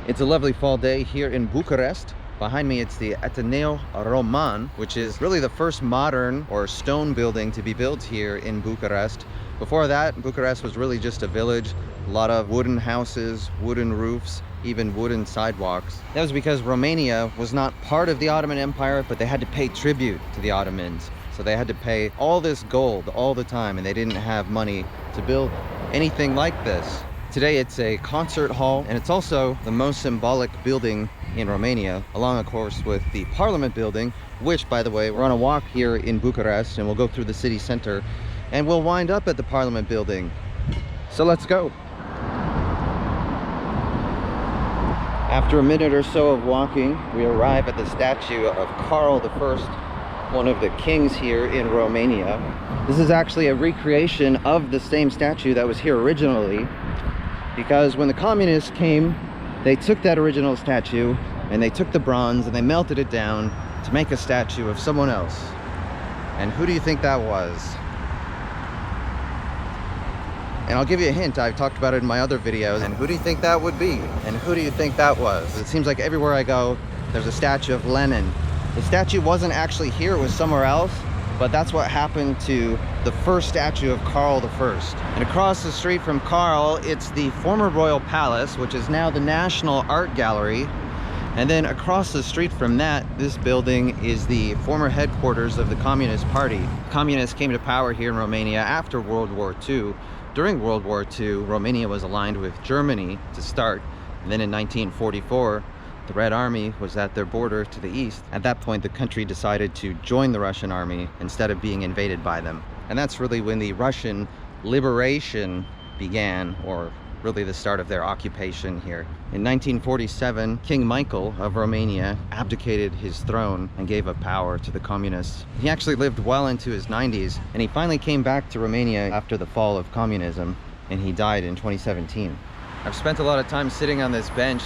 It's a lovely fall day here in Bucharest. Behind me, it's the Ateneul Român, which is really the first modern or stone building to be built here in Bucharest. Before that, Bucharest was really just a village. A lot of wooden houses, wooden roofs, even wooden sidewalks. That was because Romania was not part of the Ottoman Empire, but they had to pay tribute to the Ottomans. So they had to pay all this gold all the time, and they didn't have money to build anything like this. Today it's a concert hall, and it's also the most symbolic building in Romania, along of course with the Parliament building, which, by the way, we're on a walk here in Bucharest, and we'll go through the city center, and we'll wind up at the Parliament building. So let's go. After a minute or so of walking, we arrive at the statue of Karl I, one of the kings here in Romania. This is actually a recreation of the same statue that was here originally, because when the communists came, they took that original statue and they took the bronze and they melted it down to make a statue of someone else. And who do you think that was? And I'll give you a hint, I've talked about it in my other videos. And who do you think that would be? And who do you think that was? It seems like everywhere I go, there's a statue of Lenin. The statue wasn't actually here, it was somewhere else. But that's what happened to the first statue of Karl I. And across the street from Karl, it's the former royal palace, which is now the National Art Gallery. And then across the street from that, this building is the former headquarters of the Communist Party. Communists came to power here in Romania after World War II. During World War II, Romania was aligned with Germany to start. And then in 1944, the Red Army was at their border to the east. At that point, the country decided to join the Russian army instead of being invaded by them. And that's really when the Russian liberation began, or really the start of their occupation here. In 1947, King Michael of Romania abdicated his throne and gave up power to the communists. He actually lived well into his 90s, and he finally came back to Romania after the fall of communism, and he died in 2017. I've spent a lot of time sitting on this bench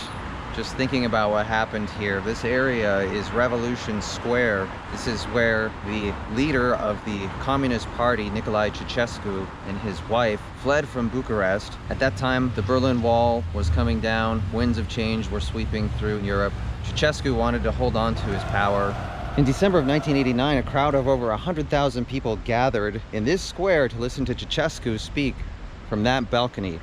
just thinking about what happened here. This area is Revolution Square. This is where the leader of the Communist Party, Nicolae Ceaușescu, and his wife fled from Bucharest. At that time, the Berlin Wall was coming down. Winds of change were sweeping through Europe. Ceaușescu wanted to hold on to his power. In December of 1989, a crowd of over 100,000 people gathered in this square to listen to Ceaușescu speak from that balcony.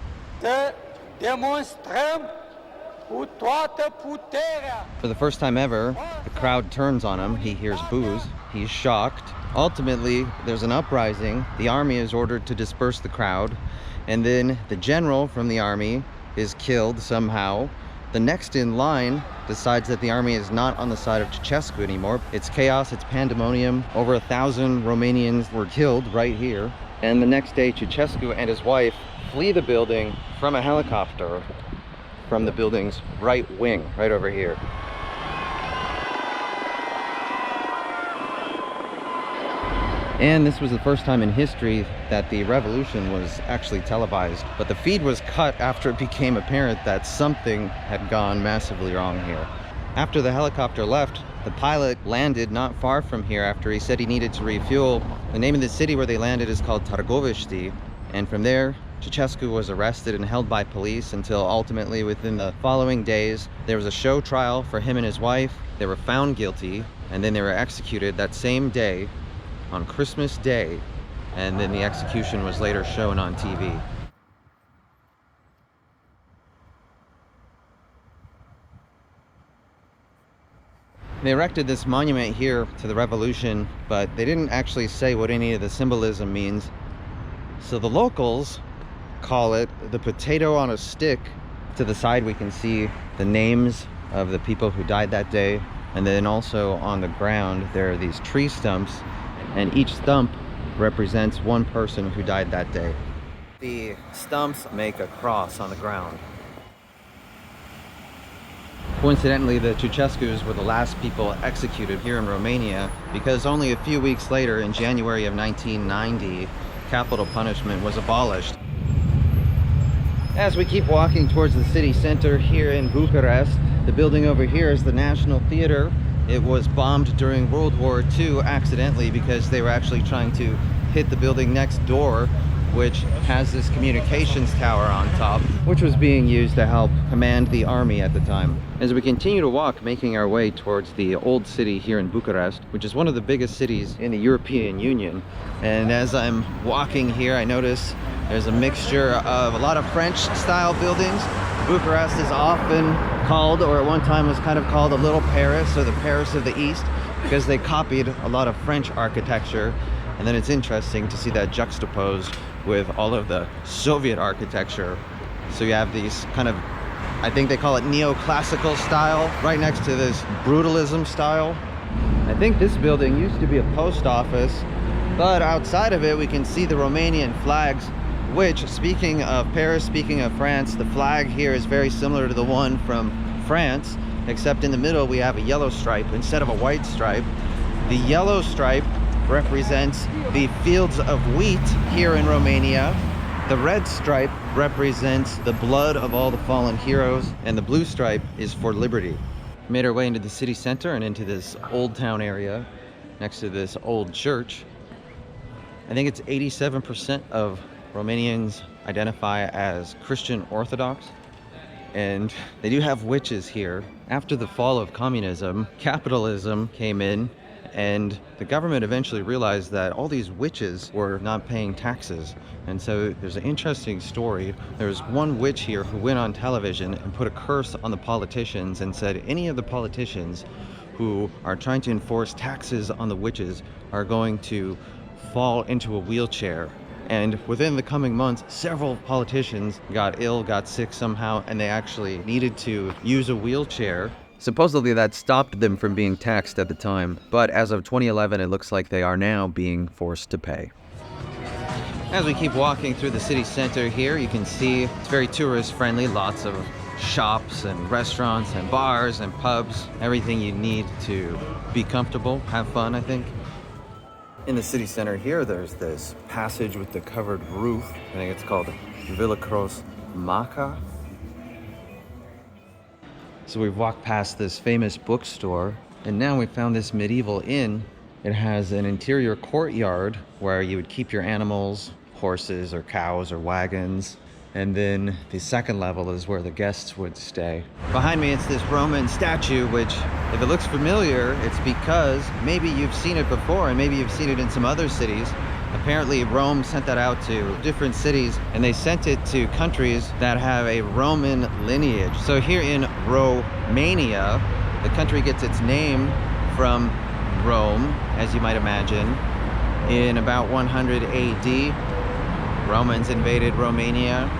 For the first time ever, the crowd turns on him. He hears boos. He's shocked. Ultimately, there's an uprising. The army is ordered to disperse the crowd. And then the general from the army is killed somehow. The next in line decides that the army is not on the side of Ceaușescu anymore. It's chaos, it's pandemonium. Over 1,000 Romanians were killed right here. And the next day, Ceaușescu and his wife flee the building from a helicopter, from the building's right wing, right over here. And this was the first time in history that the revolution was actually televised. But the feed was cut after it became apparent that something had gone massively wrong here. After the helicopter left, the pilot landed not far from here after he said he needed to refuel. The name of the city where they landed is called Târgoviște. And from there, Ceaușescu was arrested and held by police until ultimately, within the following days, there was a show trial for him and his wife. They were found guilty, and then they were executed that same day, on Christmas Day, and then the execution was later shown on TV. They erected this monument here to the revolution, but they didn't actually say what any of the symbolism means. So the locals call it the potato on a stick. To the side we can see the names of the people who died that day, and then also on the ground there are these tree stumps, and each stump represents one person who died that day. The stumps make a cross on the ground. Coincidentally, the Ceaușescus were the last people executed here in Romania, because only a few weeks later, in January of 1990, capital punishment was abolished. As we keep walking towards the city center here in Bucharest, the building over here is the National Theater. It was bombed during World War II accidentally because they were actually trying to hit the building next door which has this communications tower on top, which was being used to help command the army at the time. As we continue to walk, making our way towards the old city here in Bucharest, which is one of the biggest cities in the European Union. And as I'm walking here, I notice there's a mixture of a lot of French-style buildings. Bucharest is often called, or at one time was kind of called, a little Paris, or the Paris of the East, because they copied a lot of French architecture. And then it's interesting to see that juxtaposed with all of the Soviet architecture. So you have these kind of, I think they call it neoclassical style, right next to this brutalism style. I think this building used to be a post office, but outside of it we can see the Romanian flags, which, speaking of Paris, speaking of France, the flag here is very similar to the one from France, except in the middle we have a yellow stripe instead of a white stripe. The yellow stripe represents the fields of wheat here in Romania. The red stripe represents the blood of all the fallen heroes, and the blue stripe is for liberty. We made our way into the city center and into this old town area next to this old church. I think it's 87% of Romanians identify as Christian Orthodox, and they do have witches here. After the fall of communism, capitalism came in, and the government eventually realized that all these witches were not paying taxes. And so there's an interesting story. There's one witch here who went on television and put a curse on the politicians and said any of the politicians who are trying to enforce taxes on the witches are going to fall into a wheelchair. And within the coming months, several politicians got ill, got sick somehow, and they actually needed to use a wheelchair. Supposedly that stopped them from being taxed at the time, but as of 2011, it looks like they are now being forced to pay. As we keep walking through the city center here, you can see it's very tourist friendly, lots of shops and restaurants and bars and pubs, everything you need to be comfortable, have fun, I think. In the city center here, there's this passage with the covered roof. I think it's called Vilacrosse Macca. So we've walked past this famous bookstore, and now we found this medieval inn. It has an interior courtyard where you would keep your animals, horses or cows or wagons. And then the second level is where the guests would stay. Behind me, it's this Roman statue, which, if it looks familiar, it's because maybe you've seen it before and maybe you've seen it in some other cities. Apparently, Rome sent that out to different cities, and they sent it to countries that have a Roman lineage. So here in Romania, the country gets its name from Rome, as you might imagine. In about 100 AD, Romans invaded Romania,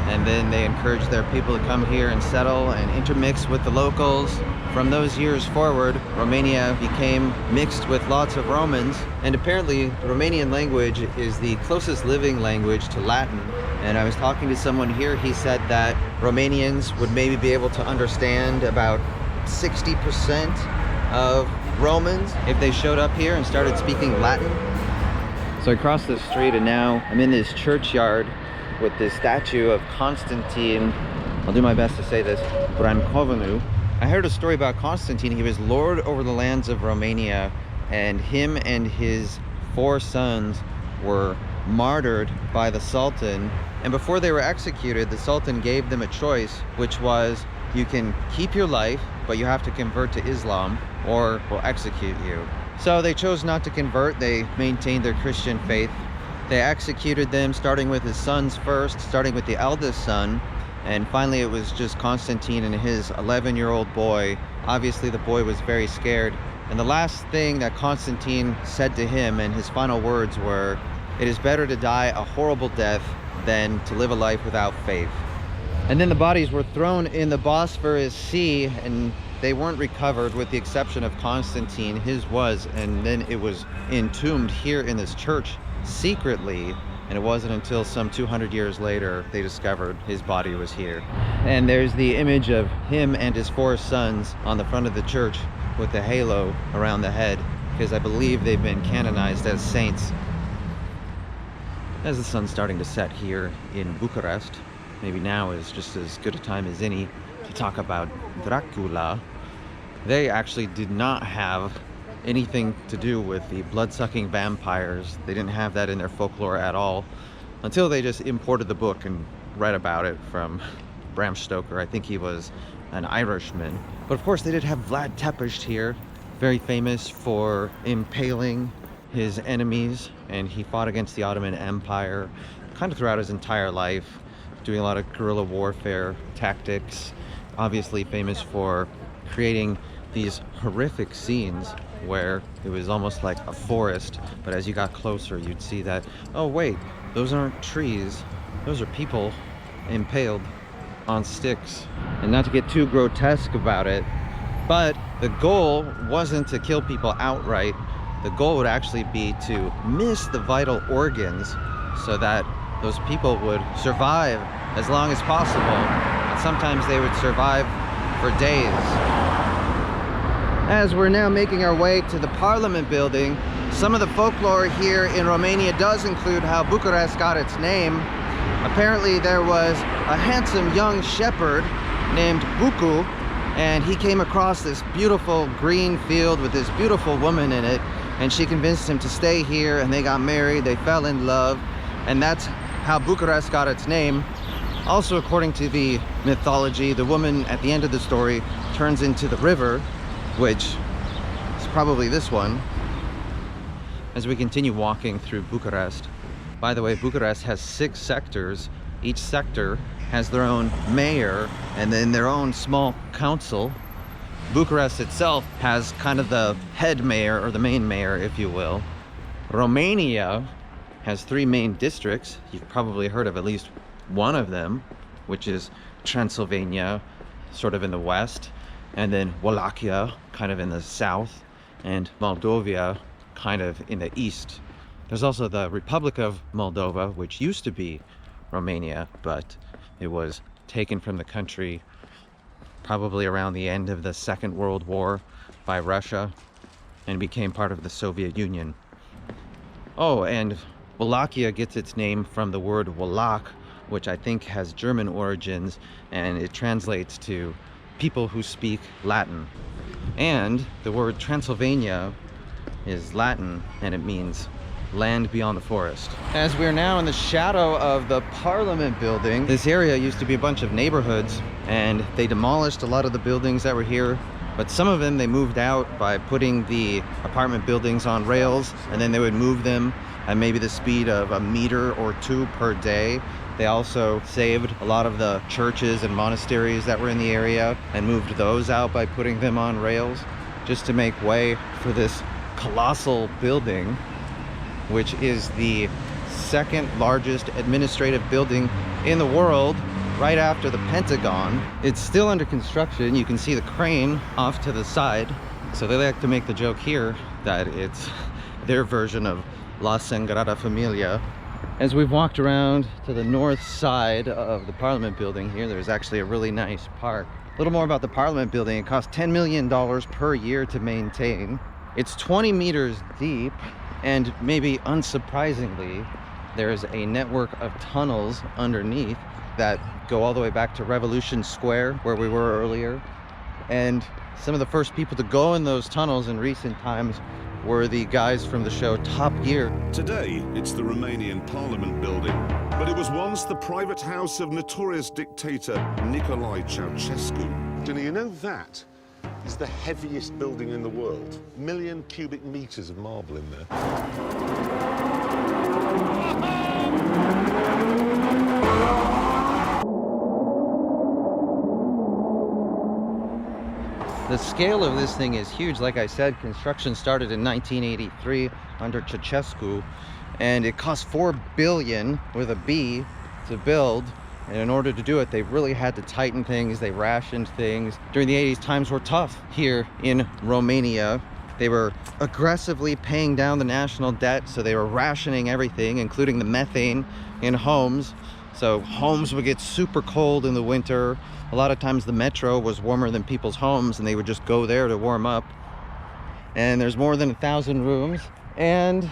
and then they encouraged their people to come here and settle and intermix with the locals. From those years forward, Romania became mixed with lots of Romans, and apparently the Romanian language is the closest living language to Latin. And I was talking to someone here, he said that Romanians would maybe be able to understand about 60% of Romans if they showed up here and started speaking Latin. So I crossed the street, and now I'm in this churchyard with this statue of Constantin, I'll do my best to say this, Brâncoveanu. I heard a story about Constantine. He was lord over the lands of Romania, and him and his 4 sons were martyred by the Sultan. And before they were executed, the Sultan gave them a choice, which was, you can keep your life, but you have to convert to Islam, or we'll execute you. So they chose not to convert. They maintained their Christian faith. They executed them, starting with his sons first, starting with the eldest son. And finally, it was just Constantine and his 11-year-old boy. Obviously, the boy was very scared. And the last thing that Constantine said to him, and his final words were, "It is better to die a horrible death than to live a life without faith." And then the bodies were thrown in the Bosphorus Sea, and they weren't recovered with the exception of Constantine. His was, and then it was entombed here in this church secretly. And it wasn't until some 200 years later they discovered his body was here. And there's the image of him and his 4 sons on the front of the church with the halo around the head, because I believe they've been canonized as saints. As the sun's starting to set here in Bucharest, maybe now is just as good a time as any to talk about Dracula. They actually did not have anything to do with the blood-sucking vampires. They didn't have that in their folklore at all. until they just imported the book and read about it from Bram Stoker. I think he was an Irishman. But of course they did have Vlad Tepes here, very famous for impaling his enemies, and he fought against the Ottoman Empire kind of throughout his entire life, doing a lot of guerrilla warfare tactics. Obviously famous for creating these horrific scenes where it was almost like a forest, but as you got closer you'd see that, oh wait, those aren't trees, those are people impaled on sticks. And not to get too grotesque about it, but the goal wasn't to kill people outright. The goal would actually be to miss the vital organs so that those people would survive as long as possible. And sometimes they would survive for days. As we're now making our way to the Parliament building, some of the folklore here in Romania does include how Bucharest got its name. Apparently there was a handsome young shepherd named Bucu, and he came across this beautiful green field with this beautiful woman in it, and she convinced him to stay here, and they got married, they fell in love, and that's how Bucharest got its name. Also, according to the mythology, the woman at the end of the story turns into the river, which is probably this one, as we continue walking through Bucharest. By the way, Bucharest has 6 sectors. Each sector has their own mayor and then their own small council. Bucharest itself has kind of the head mayor, or the main mayor, if you will. Romania has 3 main districts. You've probably heard of at least one of them, which is Transylvania, sort of in the west, and then Wallachia, kind of in the south, and Moldova, kind of in the east. There's also the Republic of Moldova, which used to be Romania, but it was taken from the country probably around the end of the Second World War by Russia and became part of the Soviet Union. Oh, and Wallachia gets its name from the word Wallach, which I think has German origins, and it translates to people who speak Latin. And the word Transylvania is Latin, and it means land beyond the forest. As we're now in the shadow of the Parliament building, this area used to be a bunch of neighborhoods, and they demolished a lot of the buildings that were here, but some of them they moved out by putting the apartment buildings on rails, and then they would move them at maybe the speed of 1 meter or 2 per day. They also saved a lot of the churches and monasteries that were in the area and moved those out by putting them on rails, just to make way for this colossal building, which is the 2nd largest administrative building in the world, right after the Pentagon. It's still under construction. You can see the crane off to the side. So they like to make the joke here that it's their version of La Sagrada Familia. As we've walked around to the north side of the Parliament building here, there's actually a really nice park. A little more about the Parliament building. It costs $10 million per year to maintain. It's 20 meters deep, and maybe unsurprisingly, there's a network of tunnels underneath that go all the way back to Revolution Square, where we were earlier. And some of the first people to go in those tunnels in recent times were the guys from the show Top Gear. Today, it's the Romanian Parliament building, but it was once the private house of notorious dictator Nicolae Ceaușescu. Do you know that is the heaviest building in the world? 1 million cubic meters of marble in there. The scale of this thing is huge. Like I said, construction started in 1983 under Ceaușescu, and it cost 4 billion with a B to build. And in order to do it, they really had to tighten things. They rationed things. During the 80s, times were tough here in Romania. They were aggressively paying down the national debt, so they were rationing everything, including the methane in homes. So homes would get super cold in the winter. A lot of times the metro was warmer than people's homes, and they would just go there to warm up. And there's more than 1,000 rooms. And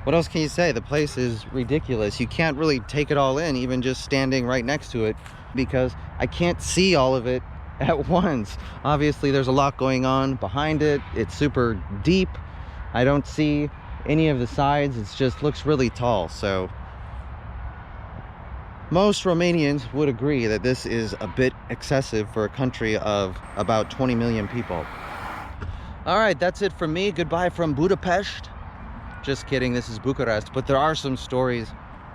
what else can you say? The place is ridiculous. You can't really take it all in, even just standing right next to it, because I can't see all of it at once. Obviously, there's a lot going on behind it. It's super deep. I don't see any of the sides. It just looks really tall. So most Romanians would agree that this is a bit excessive for a country of about 20 million people. All right, that's it from me. Goodbye from Budapest. Just kidding, this is Bucharest, but there are some stories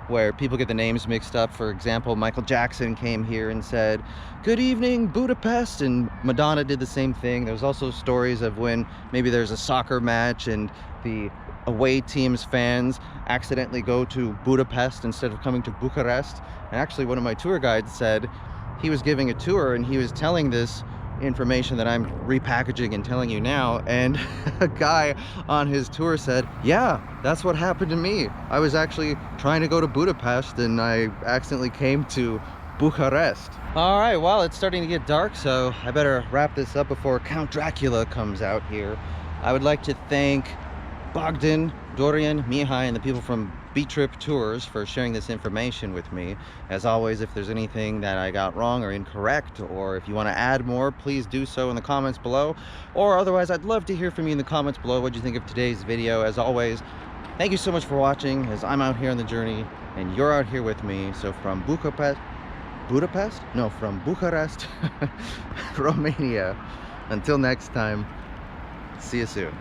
where people get the names mixed up. For example, Michael Jackson came here and said, "Good evening, Budapest," and Madonna did the same thing. There's also stories of when maybe there's a soccer match and the away team's fans accidentally go to Budapest instead of coming to Bucharest. And actually, one of my tour guides said he was giving a tour and he was telling this information that I'm repackaging and telling you now, and a guy on his tour said, "Yeah, that's what happened to me. I was actually trying to go to Budapest and I accidentally came to Bucharest." All right, well, it's starting to get dark, so I better wrap this up before Count Dracula comes out here. I would like to thank Bogdan, Dorian, Mihai, and the people from B-Trip Tours for sharing this information with me. As always, if there's anything that I got wrong or incorrect, or if you want to add more, please do so in the comments below. Or otherwise, I'd love to hear from you in the comments below. What do you think of today's video? As always, thank you so much for watching, as I'm out here on the journey and you're out here with me. So from Budapest? No, from Bucharest, Romania. Until next time, see you soon.